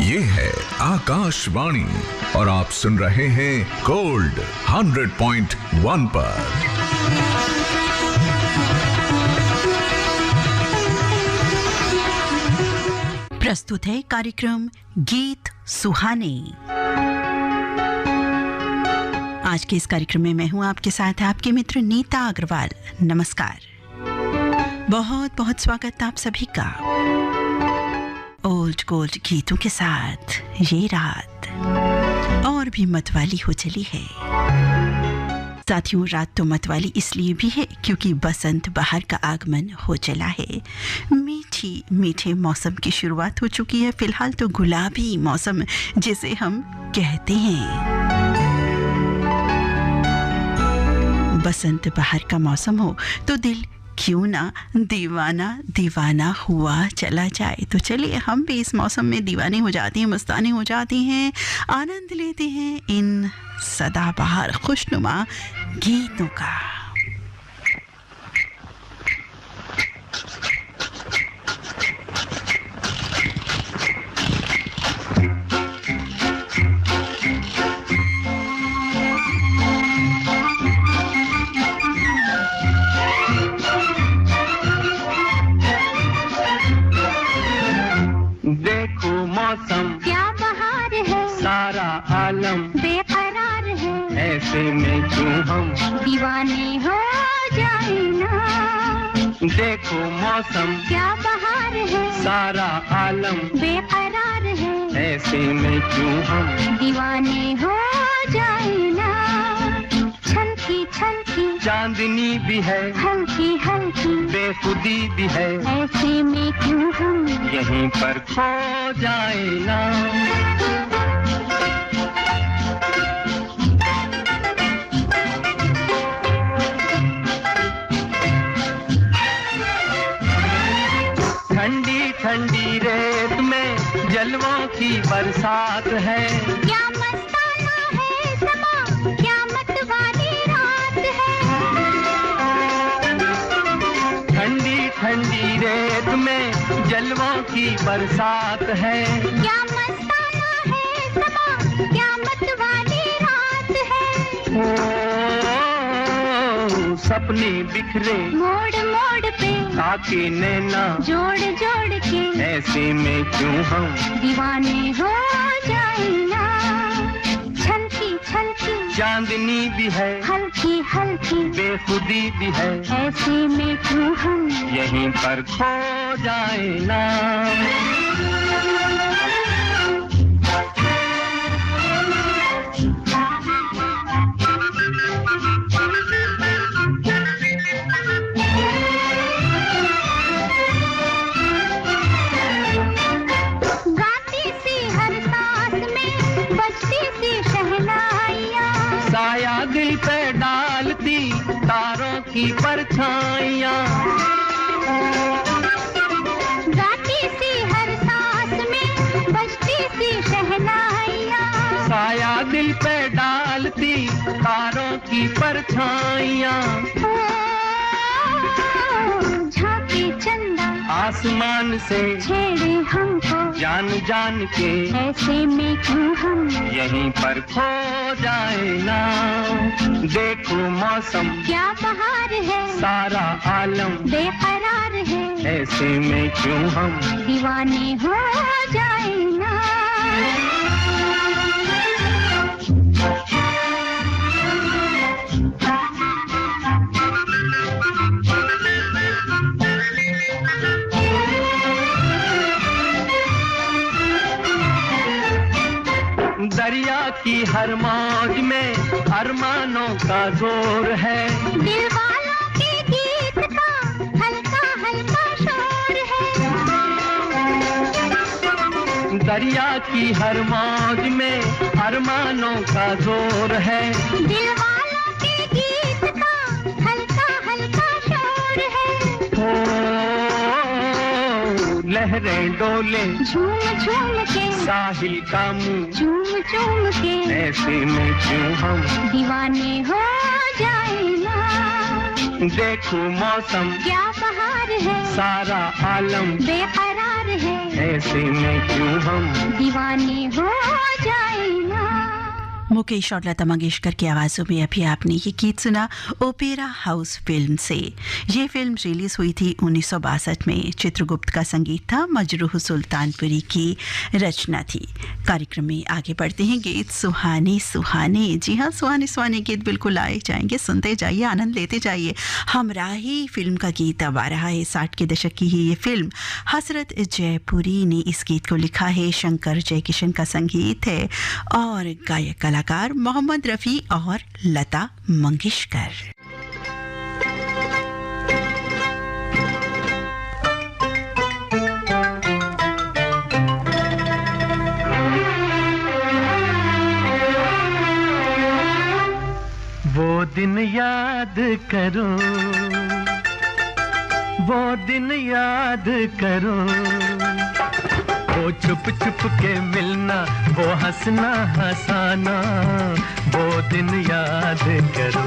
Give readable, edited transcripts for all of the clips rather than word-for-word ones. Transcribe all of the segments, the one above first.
ये है आकाशवाणी और आप सुन रहे हैं गोल्ड 100.1 पर। प्रस्तुत है कार्यक्रम गीत सुहाने। आज के इस कार्यक्रम में मैं हूं आपके साथ आपके मित्र नीता अग्रवाल। नमस्कार, बहुत बहुत स्वागत आप सभी का ओल्ड गोल्ड गीतों के साथ। ये रात और भी मतवाली हो चली है। साथियों, रात तो मतवाली इसलिए भी है क्योंकि बसंत बहार का आगमन हो चला है। मीठी मीठे मौसम की शुरुआत हो चुकी है। फिलहाल तो गुलाबी मौसम जिसे हम कहते हैं। बसंत बहार का मौसम हो तो दिल क्यों ना दीवाना दीवाना हुआ चला जाए। तो चलिए हम भी इस मौसम में दीवाने हो जाते हैं, मस्ताने हो जाते हैं, आनंद लेते हैं इन सदाबहार खुशनुमा गीतों का। क्या बहार है, सारा आलम बेकरार है, ऐसे में क्यों हम दीवाने हो जाए ना। देखो मौसम क्या बहार है, सारा आलम बेकरार है, ऐसे में क्यों हम दीवाने हो जाए ना। छलकी छलकी चांदनी भी है, हल्की हल्की बेखुदी भी है, ऐसे में क्यों हम यहीं पर खो जाए ना। ठंडी ठंडी रेत में जलवों की बरसात है। क्या मस्ताना है समा, क्या मतवाली रात है। ठंडी ठंडी रेत में जलवों की बरसात है। क्या मस्ताना है समा, क्या मतवाली रात है। ओ, सपने बिखरे मोड़ मोड़ पे ताके नैना जोड़ जोड़ के, ऐसे में क्यों हम दीवाने हो जाए ना। छलकी छलकी चांदनी भी है, हल्की हल्की बेखुदी भी है, ऐसे में क्यों हम यहीं पर खो जाए ना। गाती सी हर सांस में बजती सी शहनाइयाँ, साया दिल पे डालती तारों की परछाइयाँ। गाती सी हर सांस में बजती सी शहनाइयाँ, साया दिल पे डालती तारों की परछाइयाँ। झांकी चंदा आसमान से छेड़े हमको, जान जान के ऐसे में क्यों हम यहीं पर खो जाए ना। देखो मौसम क्या बहार है, सारा आलम बेकरार है, ऐसे में क्यों हम दीवाने हो जाए ना। दरिया की हर मौज में अरमानों का जोर है। दिल वालों के गीत का हल्का हल्का शोर है। दरिया की हर मौज में अरमानों का जोर है। दिल वालों के गीत का हल्का हल्का शोर है। लहरें डोले झूम झूम के, साहिल का मुंह झूम झूम के, ऐसे में क्यों हम दीवाने हो जाए ना। देखो मौसम क्या बहार है, सारा आलम बेकरार है, हंसी में क्यों हम दीवाने हो जाए ना। मुकेश और लता मंगेशकर की आवाज़ों में अभी आपने ये गीत सुना ओपेरा हाउस फिल्म से। ये फिल्म रिलीज हुई थी 1962 में। चित्रगुप्त का संगीत था, मजरूह सुल्तानपुरी की रचना थी। कार्यक्रम में आगे बढ़ते हैं। गीत सुहाने सुहाने, जी हाँ, सुहाने सुहाने गीत बिल्कुल आए जाएंगे, सुनते जाइए, आनंद लेते जाइए। हमराही फिल्म का गीत अब आ रहा है। 60 के दशक की ही ये फिल्म। हसरत जयपुरी ने इस गीत को लिखा है, शंकर जयकिशन का संगीत है और गायक कलाकार मोहम्मद रफ़ी और लता मंगेशकर। वो दिन याद करो, वो दिन याद करो, वो छुप छुप के मिलना, वो हंसना हंसाना, वो दिन याद करो।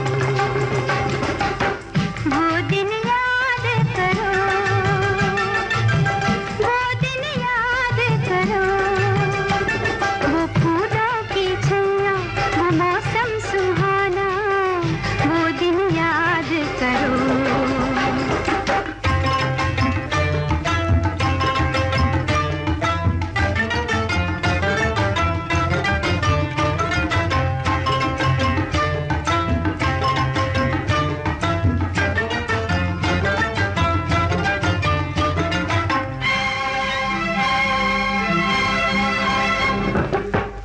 वो दिन याद करो, वो दिन याद करो, वो फूलों की छैया, वो मौसम सुहाना, वो दिन याद करो।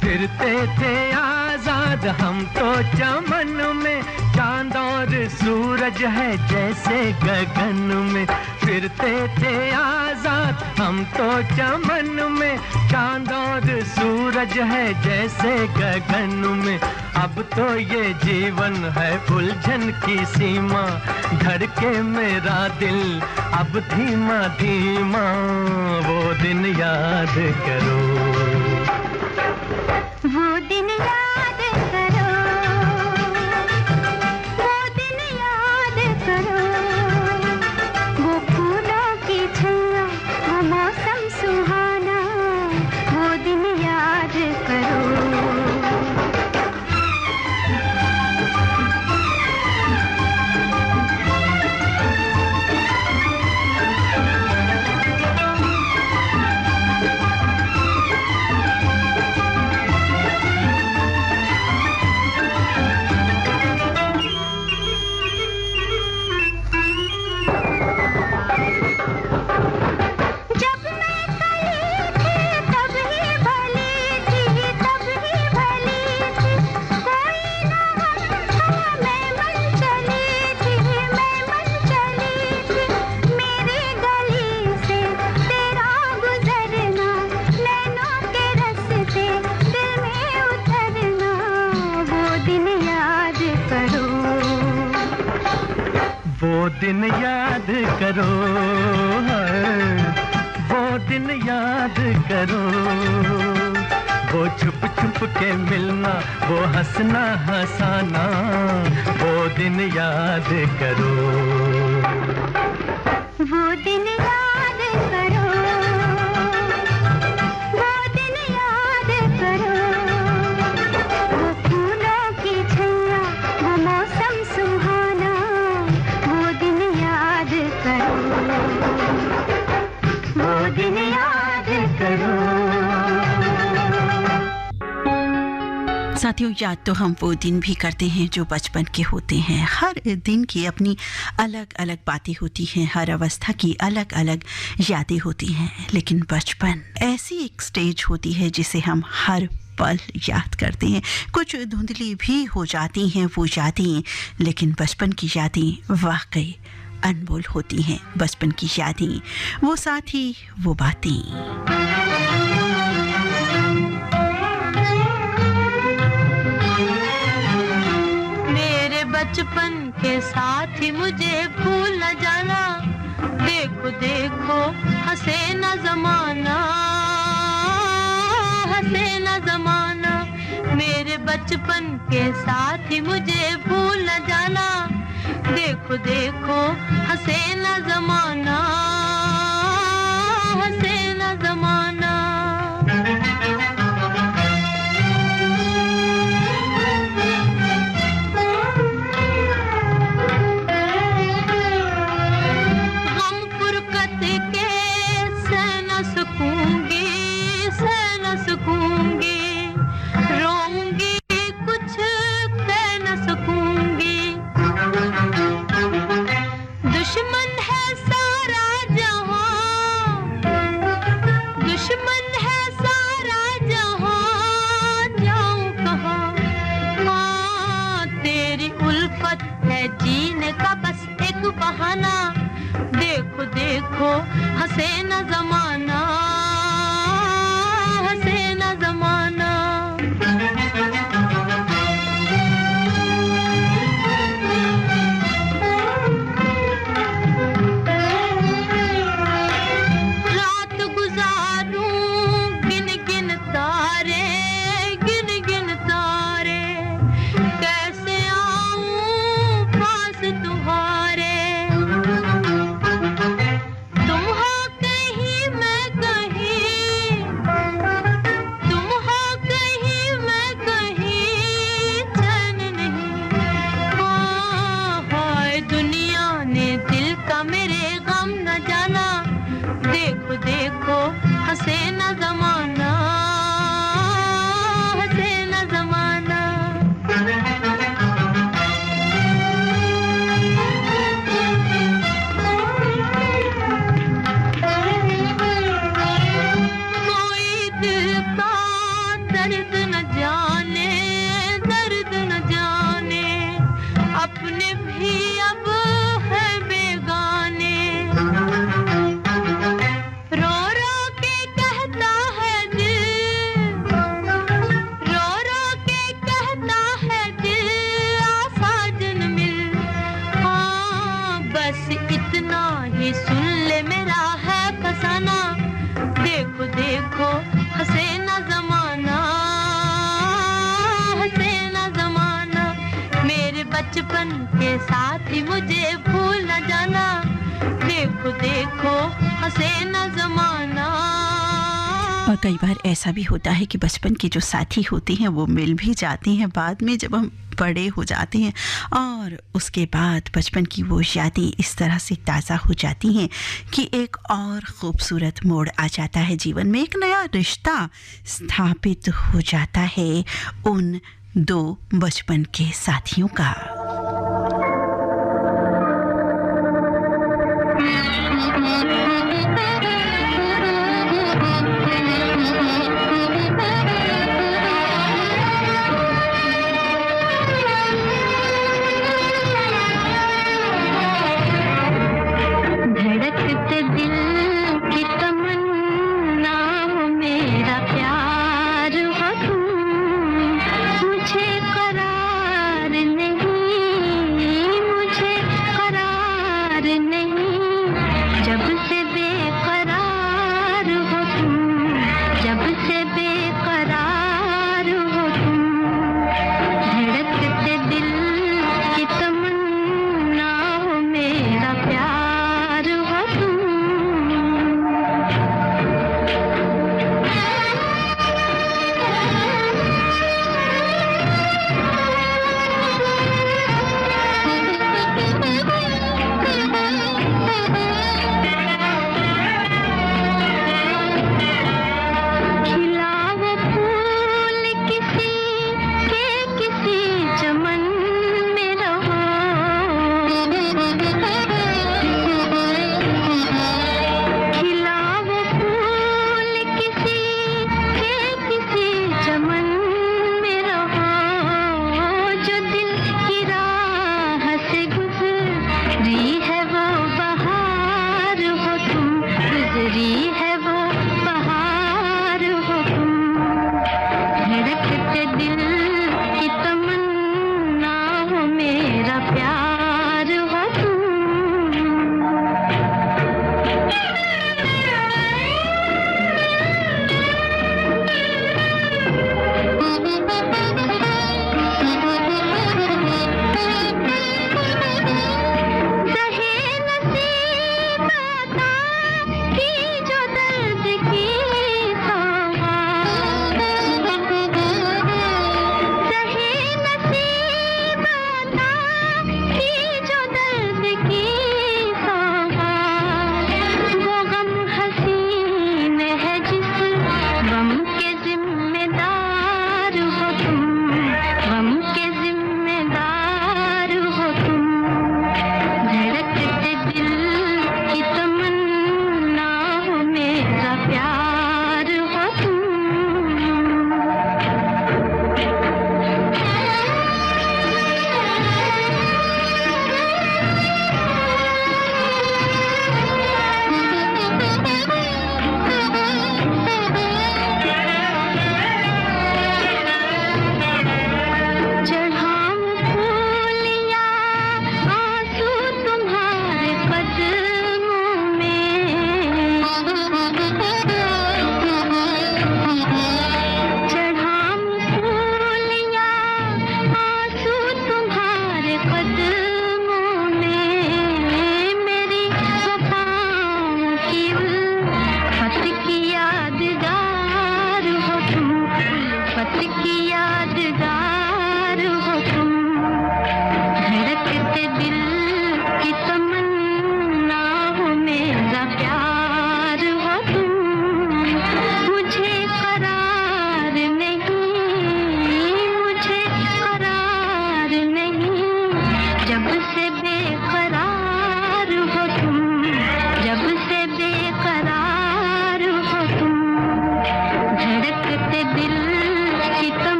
फिरते थे आजाद हम तो चमन में, चांद और सूरज है जैसे गगन में। फिरते थे आजाद हम तो चमन में, चांद और सूरज है जैसे गगन में। अब तो ये जीवन है उलझन की सीमा, धड़के मेरा दिल अब धीमा धीमा, वो दिन याद करो। वो दिन याद करो, वो दिन याद करो, वो फूलों की छैया, वो मौसम सुहाना, वो दिन याद करो। वो दिन याद करो, वो दिन याद करो, वो छुप छुप के मिलना, वो हंसना हंसाना, वो दिन याद करो। वो दिन याद करो, वो दिन याद करो, वो फूलों की छैया, वो मौसम सुहाना, वो दिन याद करो, वो दिन याद करो। साथियों, याद तो हम वो दिन भी करते हैं जो बचपन के होते हैं। हर दिन की अपनी अलग अलग बातें होती हैं, हर अवस्था की अलग अलग यादें होती हैं, लेकिन बचपन ऐसी एक स्टेज होती है जिसे हम हर पल याद करते हैं। कुछ धुंधली भी हो जाती हैं वो यादें, लेकिन बचपन की यादें वाकई अनमोल होती हैं। बचपन की यादें, वो साथी, वो बातें। बचपन के साथ ही मुझे भूल न जाना, देखो देखो हंसे न जमाना, हंसे न जमाना। मेरे बचपन के साथ ही मुझे भूल न जाना, देखो देखो हंसे न जमाना, हंसे न जमाना। न सकूंगी, सह न सकूंगी, रोऊंगी कुछ कह न सकूंगी। दुश्मन है सारा जहां, दुश्मन है सारा जहां, जाऊं कहां? हाँ तेरी उल्फत है जीने का बस एक बहाना, देखो देखो हंसे न जमाना, हंसे न जमाना। रात गुजारूं गिन गिन तारे, गिन गिन तारे, कैसे आऊं पास तुम्हारे। तुम हो कहीं मैं कहीं, तुम हो कहीं मैं कहीं, चैन नहीं। हाँ हाय दुनिया ने दिल का मेरे गम न जाना, देखो देखो हंसे न जमाना, हंसे न जमाना। कोई दिल का दर्द न जाने, दर्द न जाने, अपने भी अब है बेगाने। रो रो के कहता है दिल, रो रो के कहता है दिल, आ साजन मिल। हाँ बस इतना ही सुन ले मेरा है फसाना, देखो देखो हंसे न जमाना, हंसे न जमाना। मेरे बचपन के साथ ही मुझे भूल न जाना, देखो देखो हंसे न जमाना। और कई बार ऐसा भी होता है कि बचपन के जो साथी होते हैं वो मिल भी जाते हैं बाद में, जब हम बड़े हो जाते हैं, और उसके बाद बचपन की वो यादें इस तरह से ताज़ा हो जाती हैं कि एक और ख़ूबसूरत मोड़ आ जाता है जीवन में, एक नया रिश्ता स्थापित हो जाता है उन दो बचपन के साथियों का। धड़कते दिल की तमन्ना हो मेरा प्यार हो तुम, मुझे करार नहीं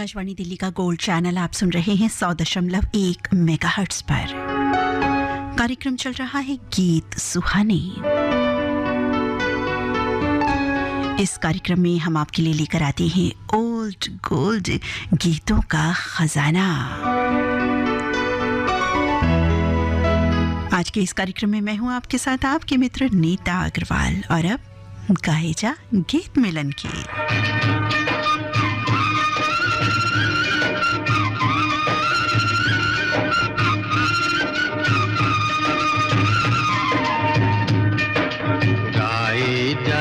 आकाशवाणी दिल्ली का गोल्ड चैनल आप सुन रहे हैं 100.1 मेगाहर्ट्ज पर। कार्यक्रम चल रहा है गीत सुहाने। इस कार्यक्रम में हम आपके लिए लेकर आते हैं ओल्ड गोल्ड गीतों का खजाना। आज के इस कार्यक्रम में मैं हूं आपके साथ आपके मित्र नीता अग्रवाल और अब गाए जा गीत मिलन के।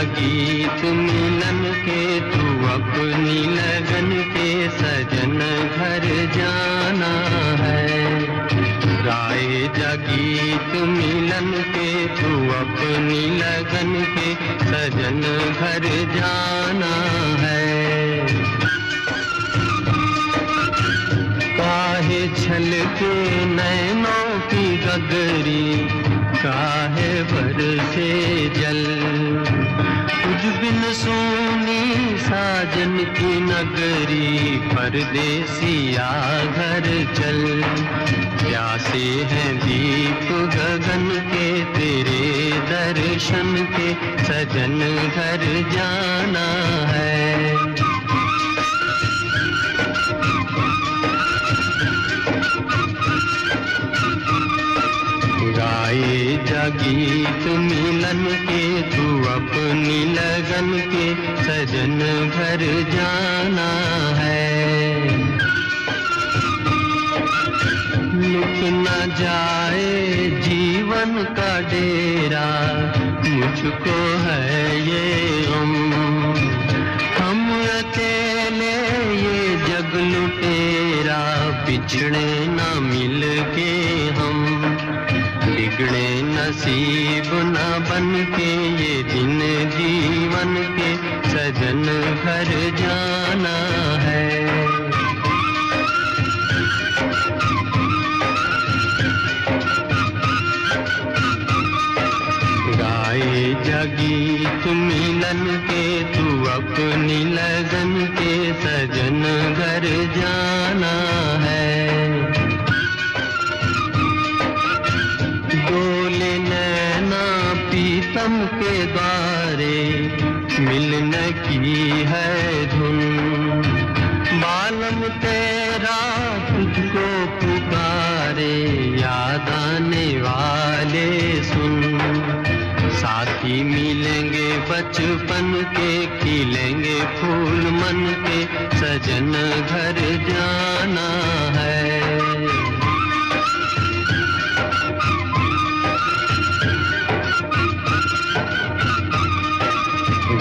गीत मिलन के तू अपनी लगन के सजन घर जाना है। गाए जा गीत मिलन के तू अपनी लगन के सजन घर जाना है। काहे छलके नैनों की गगरी, काहे बरसे जल, तुझ बिन सोनी साजन की नगरी, परदेसिया घर चल। प्यासे हैं दीप गगन के तेरे दर्शन के, सजन घर जाना है। गाए जा गीत मिलन के तू अपनी लगन के, सजन घर जाना है। लुट न जाए जीवन का डेरा, मुझको है ये गम। हम अकेले ये जग लुटेरा, बिछड़े न मिल के हम। बिगड़े नसीब न बन के ये दिन जीवन के, सजन घर जाना है। गाए जा गीत मिलन के तू अपनी लगन के, सजन घर जाना है। डोले नैना पीतम के द्वारे, मिलने की है धुन। बालम तेरा तुझको पुकारे, याद आने वाले सुन। साथी मिलेंगे बचपन के, खिलेंगे फूल मन के, सजन घर जाना है।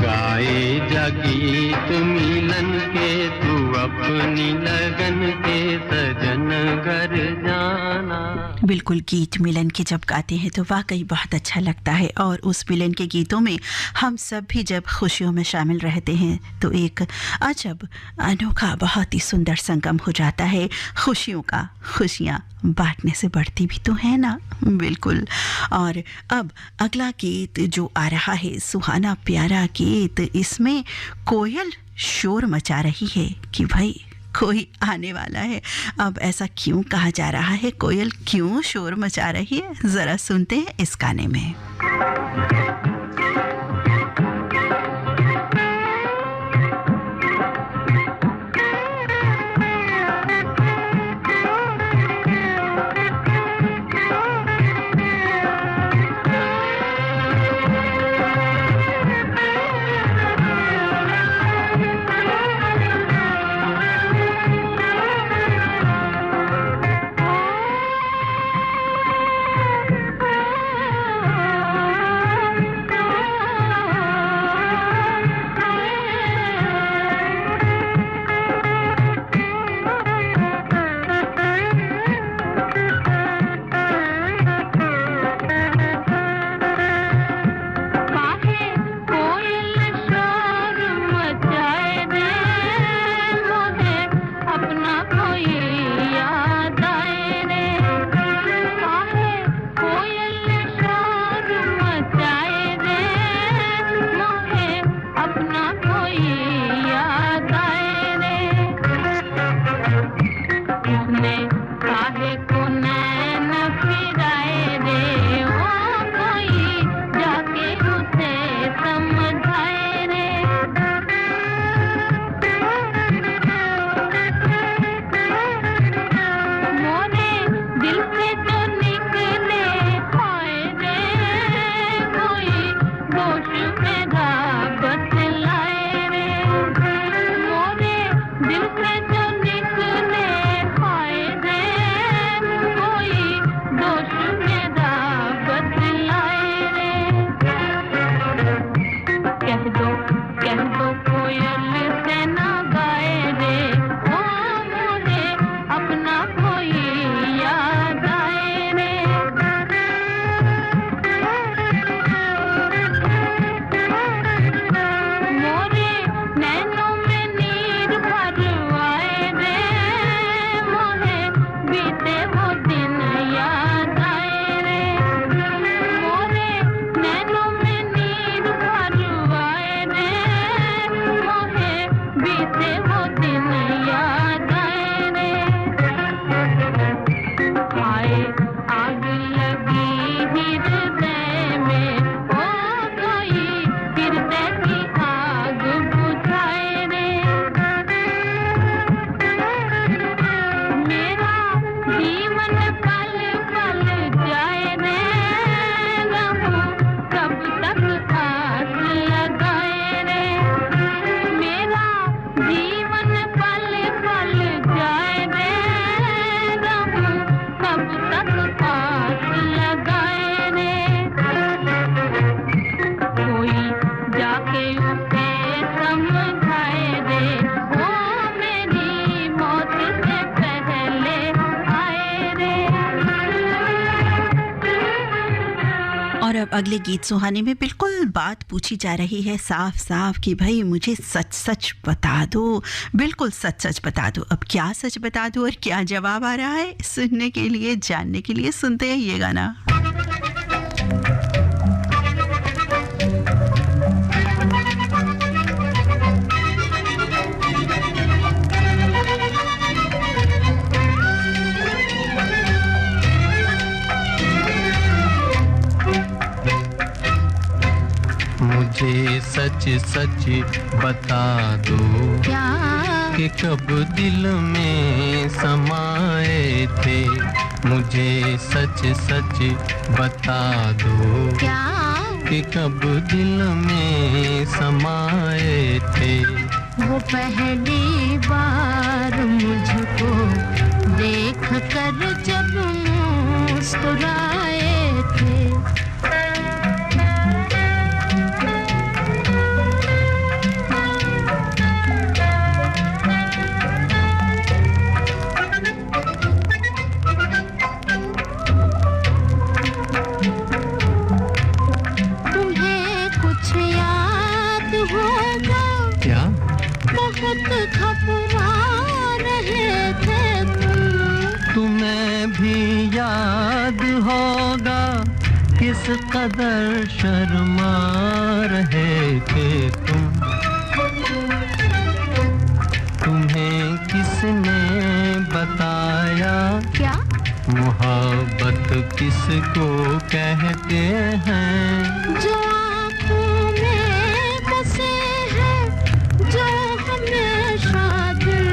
गाए जा गीत मिलन के तू अपनी लगन के, सजन घर जाना। बिल्कुल, गीत मिलन के जब गाते हैं तो वाकई बहुत अच्छा लगता है। और उस मिलन के गीतों में हम सब भी जब खुशियों में शामिल रहते हैं तो एक अजब अनोखा बहुत ही सुंदर संगम हो जाता है खुशियों का। खुशियाँ बांटने से बढ़ती भी तो है ना। बिल्कुल। और अब अगला गीत जो आ रहा है, सुहाना प्यारा गीत, इसमें कोयल शोर मचा रही है कि भाई कोई आने वाला है। अब ऐसा क्यों कहा जा रहा है, कोयल क्यों शोर मचा रही है, जरा सुनते हैं इस गाने में। अब अगले गीत सुहाने में बिल्कुल बात पूछी जा रही है साफ साफ कि भाई मुझे सच सच बता दो, बिल्कुल सच सच बता दो। अब क्या सच बता दो और क्या जवाब आ रहा है, सुनने के लिए, जानने के लिए सुनते हैं ये गाना। मुझे सच सच बता दो क्या कि कब दिल में समाए थे। मुझे सच सच बता दो क्या कि कब दिल में समाए थे। वो पहली बार मुझको देख कर जब मुस्कुराए थे। तुम्हें भी याद होगा किस कदर शर्मा रहे थे तुम। तुम्हें किसने बताया क्या मोहब्बत किसको कहते हैं। जो आँखों में बसे हैं, जो हमेशा दिल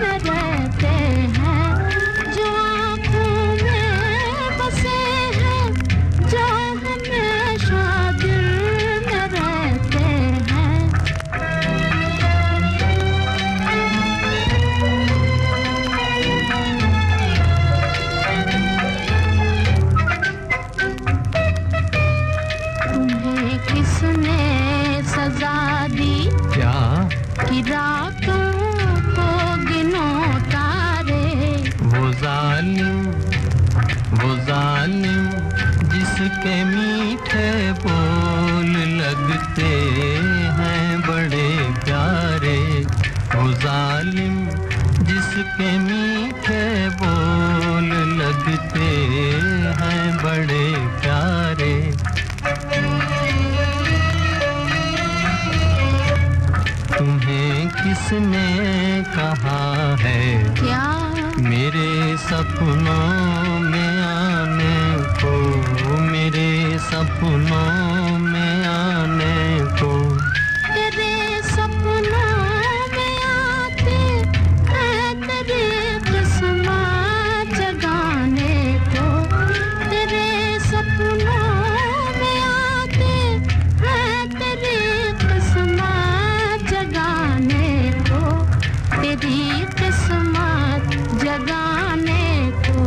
में रहते हैं। जो आँखों में बसे हैं, जो हमेशा दिल में रहते हैं। तुम्हें किसने सजा दी क्या कि रातों को गिनो तारे। वो जालिम जिसके मीठे बोल लगते हैं बड़े प्यारे। वो जालिम जिसके मीठे बोल लगते हैं बड़े प्यारे। तुम्हें किसने कहा है क्या मेरे सपनों में आने को। मेरे सपनों में आने को। तेरे सपनों में आते हैं तेरे किस्मत जगाने को। तेरे सपनों में आते हैं तेरे किस्मत जगाने को। तेरी किस्मत जगाने को।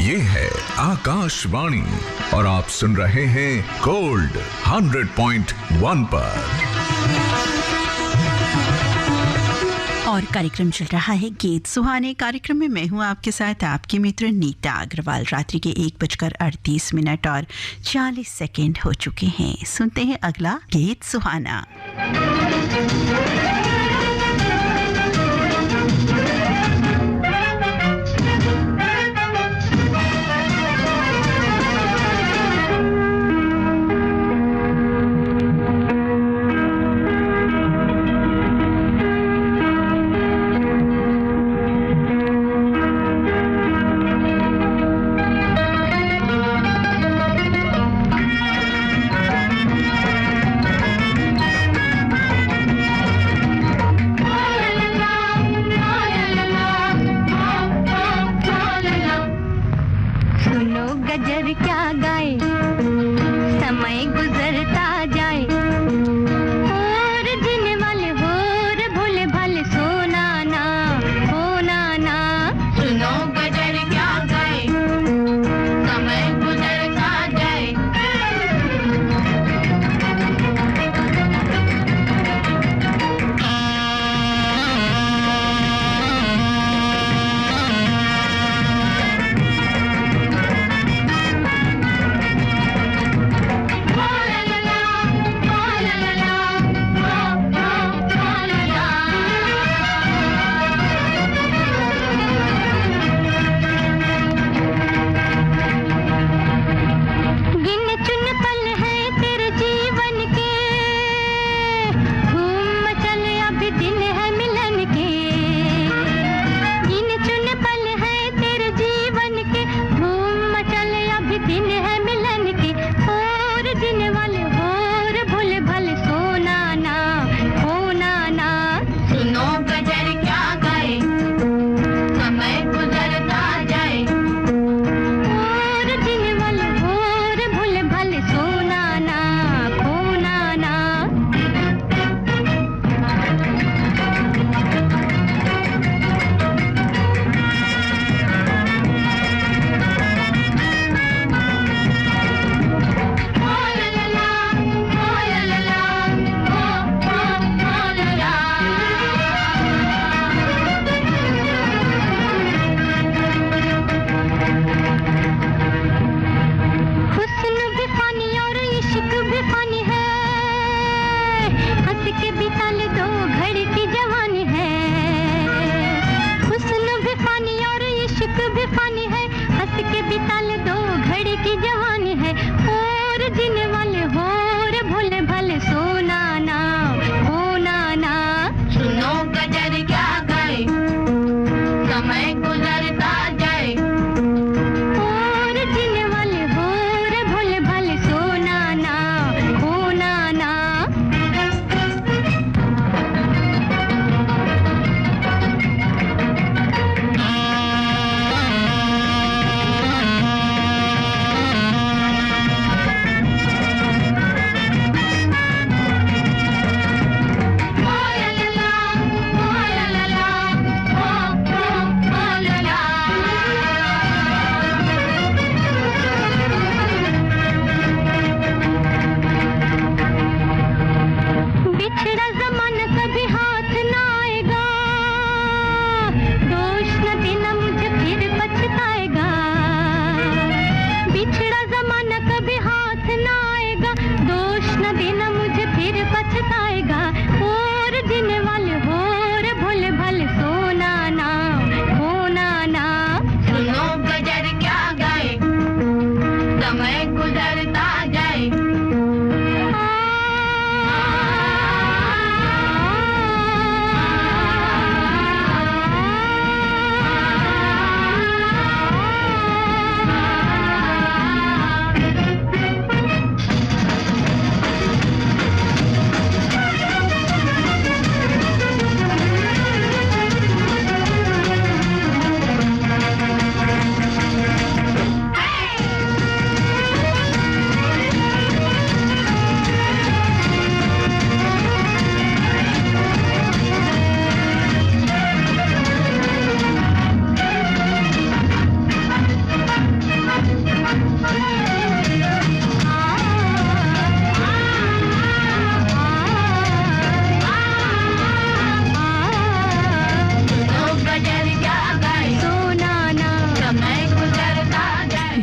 ये है आकाशवाणी और आप सुन रहे हैं गोल्ड 100.1 पर। और कार्यक्रम चल रहा है गीत सुहाने। कार्यक्रम में मैं हूं आपके साथ आपकी मित्र नीता अग्रवाल। रात्रि के 1:38 और 40 सेकेंड हो चुके हैं। सुनते हैं अगला गीत सुहाना।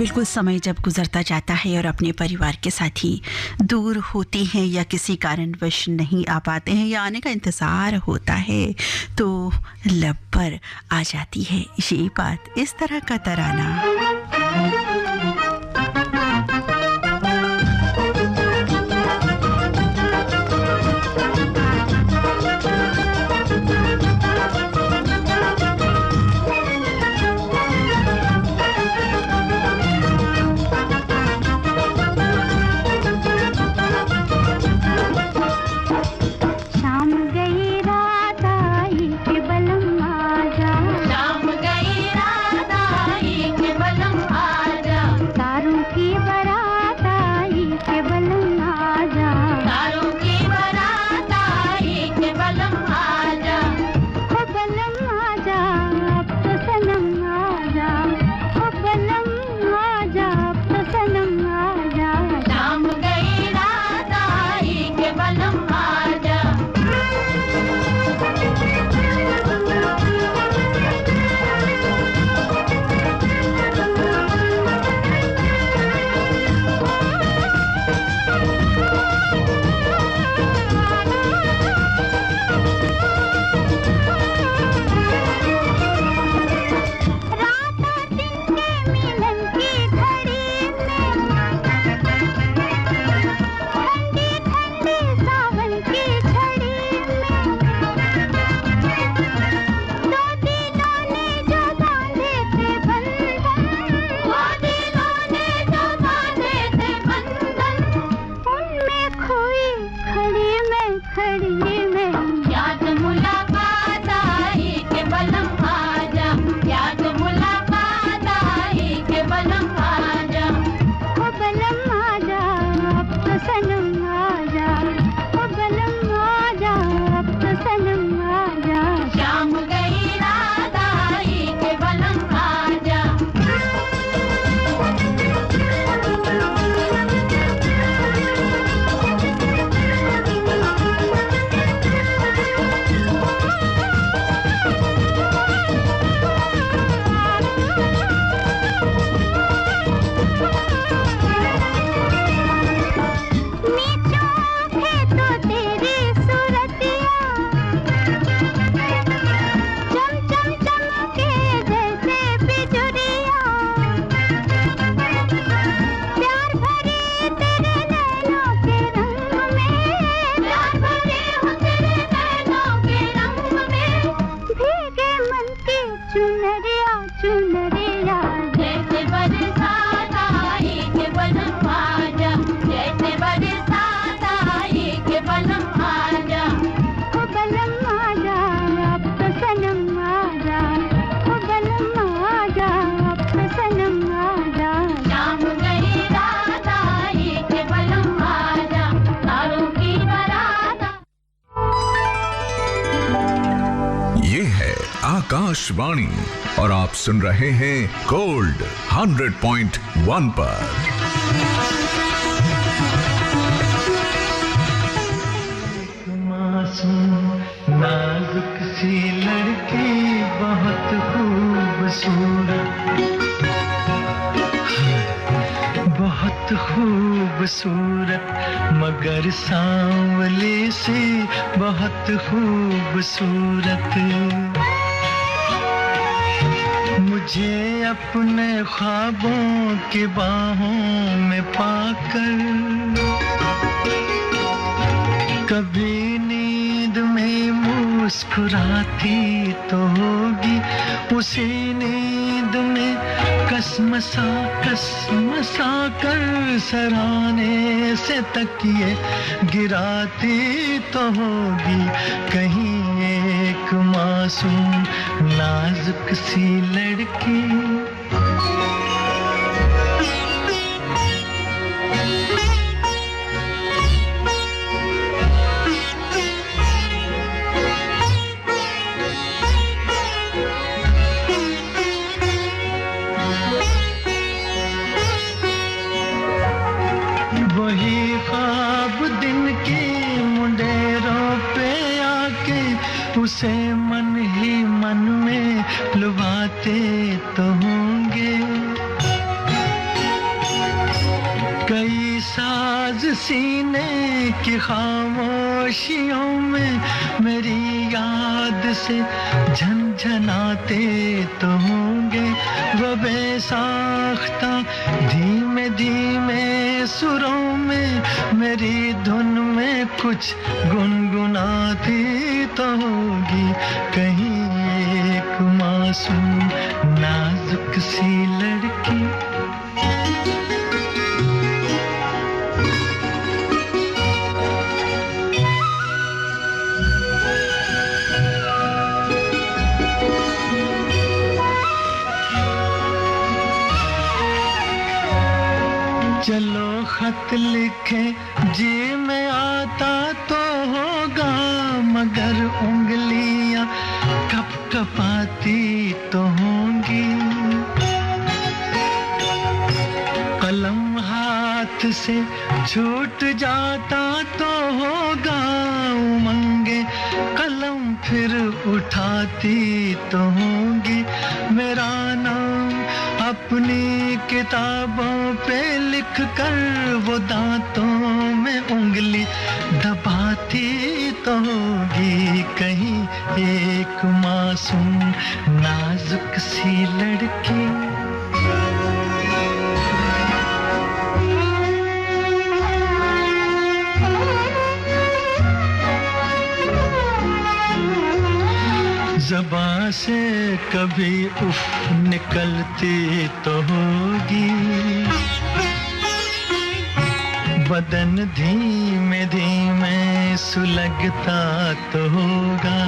बिल्कुल समय जब गुजरता जाता है और अपने परिवार के साथी दूर होते हैं या किसी कारणवश नहीं आ पाते हैं या आने का इंतज़ार होता है तो लब पर आ जाती है ये बात, इस तरह का तराना। आकाशवाणी और आप सुन रहे हैं गोल्ड 100.1 पर। नाजुक सी लड़की बहुत खूबसूरत, बहुत खूबसूरत, मगर सांवली सी बहुत खूबसूरत। मुझे अपने ख्वाबों की बाहों में पाकर कभी नींद में मुस्कुराती तो होगी, उसी नींद में कसमसा कर सराहने से तकिए गिराती तो होगी। कहीं एक मासूम नाजुक सी लड़की उसे मन ही मन में लुभाते तो होंगे। सीने की खामोशियों में मेरी याद से झनझनाते तो होंगे वो बेसाख्ता धीमे धीमे सुरों में मेरी धुन में कुछ गुनगुनाती तो होगी कहीं एक मासूम नाजुक सी लड़की चलो खत लिखे जी में आता तो होगा मगर उंगलियां कप कपाती तो होंगी कलम हाथ से छूट जाता तो होगा उमंगे कलम फिर उठाती तो होंगी मेरा नाम अपनी किताबों पे लिख कर वो दांतों में उंगली दबाती तो होगी कहीं एक मासूम नाजुक सी लड़की ज़बां से कभी उफ निकलती तो होगी बदन धीमे धीमे सुलगता तो होगा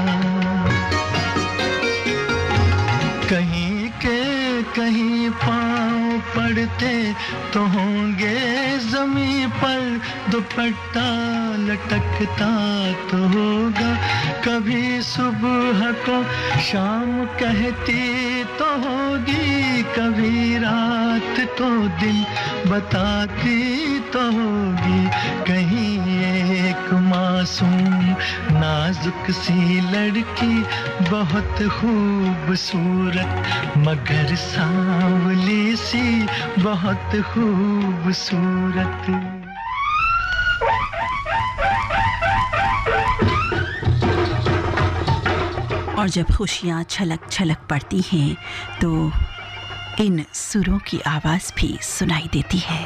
कहीं के कहीं पाँव पड़ते तो होंगे ज़मीं पर दुपट्टा लटकता तो होगा कभी सुबह को शाम कहती तो होगी कभी रात को दिन बताती तो होगी कहीं एक मासूम नाजुक सी लड़की बहुत खूबसूरत मगर सांवली सी बहुत खूबसूरत और जब खुशियाँ छलक छलक पड़ती हैं तो इन सुरों की आवाज़ भी सुनाई देती है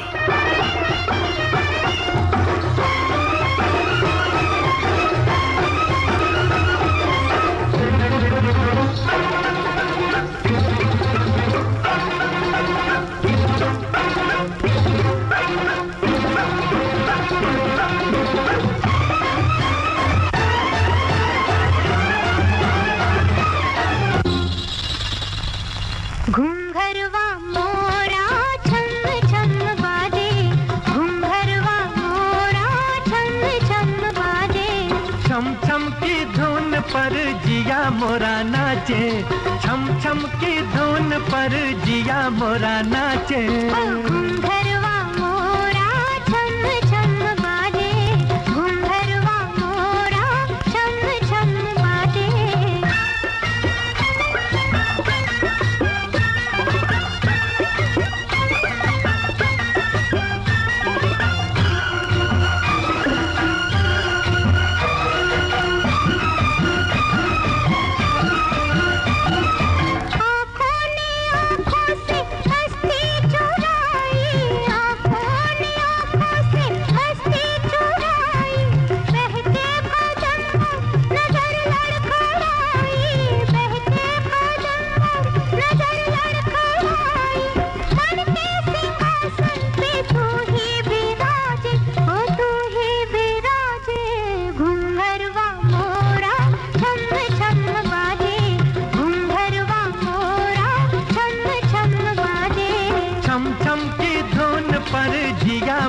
घुंघरवा मोरा छम छम बाजे घुंघरवा मोरा छम छम बाजे छम छम की धुन पर जिया मोरा नाचे छम छम की धुन पर जिया मोरा नाचे घुंघरवा मोरा छम छम बाजे घुंघरवा मोरा छम छम बाजे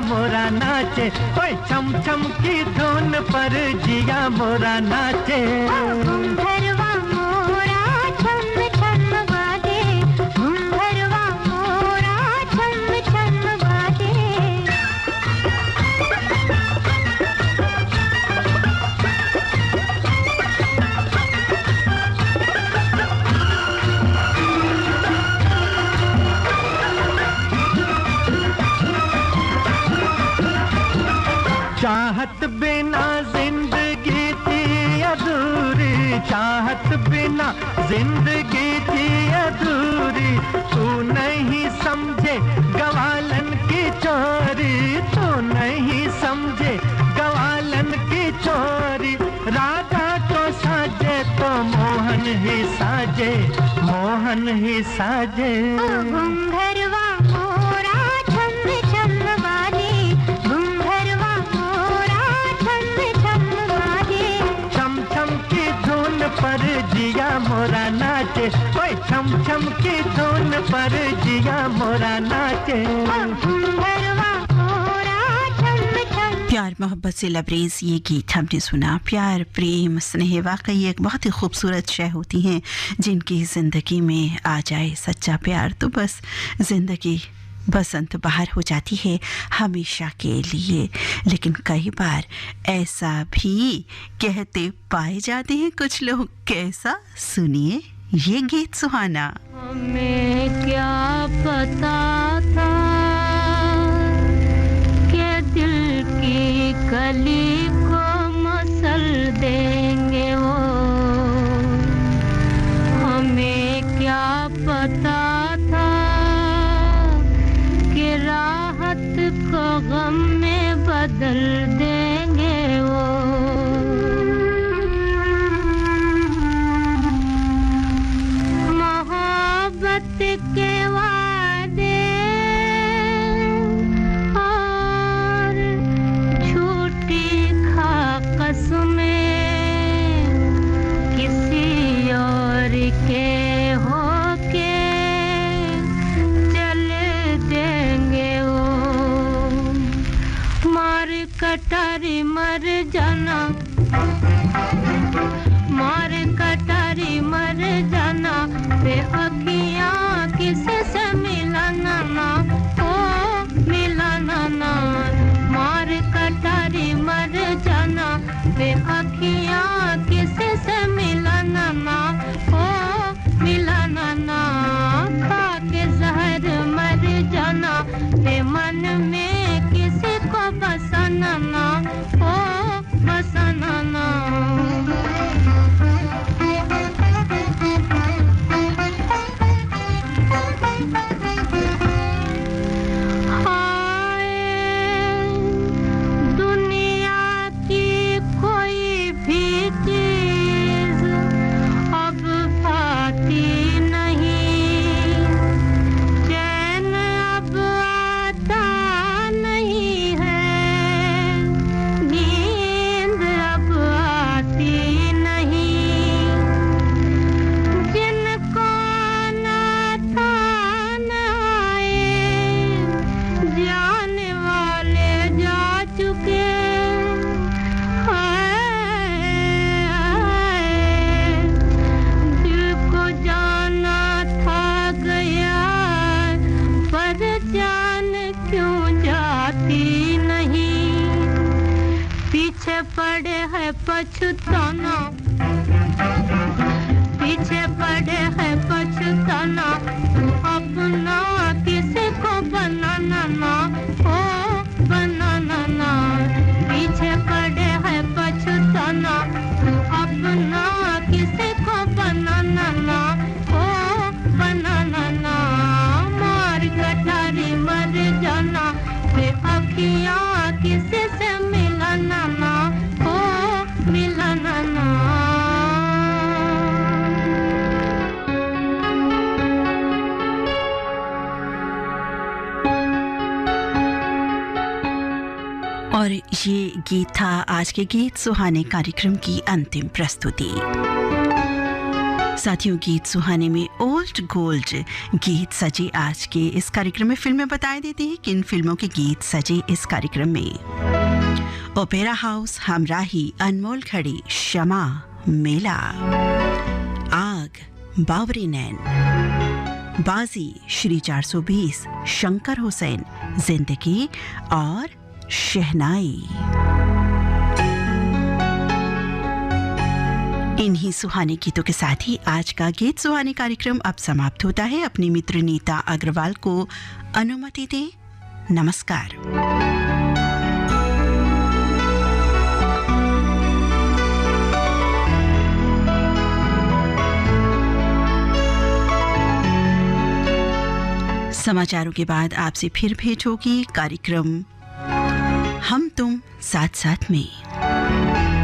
मोरा नाचे ओए छम छम की धुन पर जिया मोरा नाचे घुंघरवा मोरा छम छम बाजे घुंघरवा मोरा छम छम बाजे चाहत बिना जिंदगी थी अधूरी, चाहत बिना जिंदगी थी अधूरी। तू नहीं समझे गवालन की चोरी, तू नहीं समझे गवालन की चोरी। राधा तो साजे तो मोहन ही साजे, मोहन ही साजे। घुंघरवा मोरा छम छम वाली, घुंघरवा मोरा छम छम वाली। छम छम की धुन पर जिया मोरा नाचे, ओए छम छम की धुन पर जिया मोरा नाचे। घुंघरवा मोरा छम छम। प्यार मोहब्बत से लबरेज ये गीत हमने सुना। प्यार प्रेम स्नेह वाकई एक बहुत ही खूबसूरत शय होती हैं, जिनकी ज़िंदगी में आ जाए सच्चा प्यार तो बस ज़िंदगी बसंत बहार हो जाती है हमेशा के लिए। लेकिन कई बार ऐसा भी कहते पाए जाते हैं कुछ लोग। कैसा? सुनिए ये गीत सुहाना। हमें क्या पता था कि दिल की कली को मसल देंगे वो, हमें क्या पता था कि राहत को गम में बदल देंगे वो। मोहब्बत के वादे और झूठी कसमें किसी और के होके चले देंगे वो। मार कटारी मर जाना, मार कटारी मर जाना, वे अखियाँ किसी से मिलाना ना, ओ मिलाना ना। मार कटारी मर जाना, वे अखियाँ किसी से मिलाना ना, ओ मिलाना ना। खा के जहर मर जाना, वे मन में किसी को बसाना ना, ओ बसाना ना। पड़े है पछताना, पीछे पड़े है पछताना। तू अपना किसी को बनाना ना, ओ बनाना ना। पीछे पड़े है पछताना, तू अपना किसी को बनाना ना, ओ बनाना ना। मार कटारी मर जाना, वे अखियाँ किसी से मिलाना ना, ओ मिलाना ना। और ये गीत था आज के गीत सुहाने कार्यक्रम की अंतिम प्रस्तुति। साथियों, गीत सुहाने में ओल्ड गोल्ड गीत सजे आज के इस कार्यक्रम में। फिल्में बताए देते हैं किन फिल्मों के गीत सजे इस कार्यक्रम में। ओपेरा हाउस, हमराही, अनमोल खड़ी, शमा, मेला, आग, बावरी नैन, बाजी, श्री 420, शंकर हुसैन, जिंदगी और शहनाई। इन्हीं सुहाने गीतों के साथ ही आज का गीत सुहाने कार्यक्रम अब समाप्त होता है। अपनी मित्र नीता अग्रवाल को अनुमति दें। नमस्कार। समाचारों के बाद आपसे फिर भेंट होगी कार्यक्रम हम तुम साथ साथ में।